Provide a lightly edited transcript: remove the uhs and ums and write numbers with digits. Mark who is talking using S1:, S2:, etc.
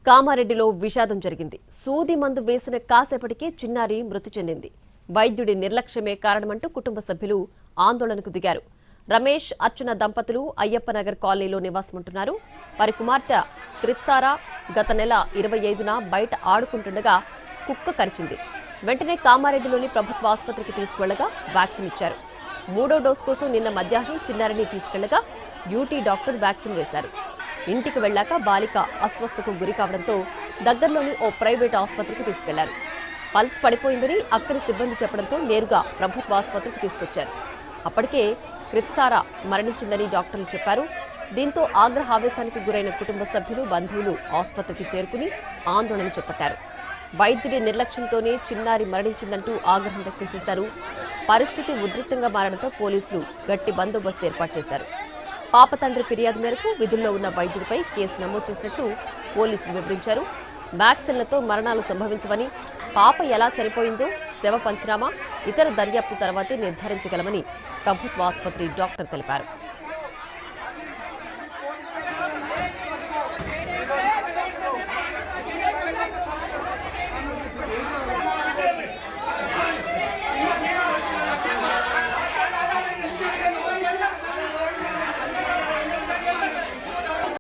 S1: కామారెడ్డిలో విషాదం జరిగింది. సూది మందు వేసిన కాసేపటికే చిన్నారి మృతి చెందింది. వైద్యుడి నిర్లక్ష్యమే కారణమంటూ కుటుంబ సభ్యులు ఆందోళనకు దిగారు. రమేష్, అర్చన దంపతులు అయ్యప్పనగర్ కాలనీలో నివాసముంటున్నారు. వారి కుమార్తె క్రిత్తారా గత నెల 25న బయట ఆడుకుంటుండగా కుక్క కరిచింది. వెంటనే కామారెడ్డిలోని ప్రభుత్వ ఆసుపత్రికి తీసుకువెళ్లగా వ్యాక్సిన్ ఇచ్చారు. 3వ డోస్ కోసం నిన్న మధ్యాహ్నం చిన్నారిని తీసుకెళ్లగా డ్యూటీ డాక్టర్ వ్యాక్సిన్ వేశారు. ఇంటికి వెళ్లాక బాలిక అస్వస్థకు గురి కావడంతో దగ్గరలోని ఓ ప్రైవేట్ ఆసుపత్రికి తీసుకెళ్లారు. పల్స్ పడిపోయిందని అక్కడి సిబ్బంది చెప్పడంతో నేరుగా ప్రభుత్వ ఆసుపత్రికి తీసుకొచ్చారు. అప్పటికే క్రిత్సారా మరణించిందని డాక్టర్లు చెప్పారు. దీంతో ఆగ్రహావేశానికి గురైన కుటుంబ సభ్యులు, బంధువులు ఆసుపత్రికి చేరుకుని ఆందోళన చేపట్టారు. వైద్యుడి నిర్లక్ష్యంతోనే చిన్నారి మరణించిందంటూ ఆగ్రహం వ్యక్తం చేశారు. పరిస్థితి ఉద్రిక్తంగా మారడంతో పోలీసులు గట్టి బందోబస్తు ఏర్పాటు చేశారు. పాప తండ్రి ఫిర్యాదు మేరకు విధుల్లో ఉన్న వైద్యుడిపై కేసు నమోదు చేసినట్లు పోలీసులు వివరించారు. వ్యాక్సిన్లతో మరణాలు సంభవించవని, పాప ఎలా చనిపోయిందో శవ పంచనామా, ఇతర దర్యాప్తు తర్వాతే నిర్ధారించగలమని ప్రభుత్వ ఆసుపత్రి డాక్టర్ తెలిపారు.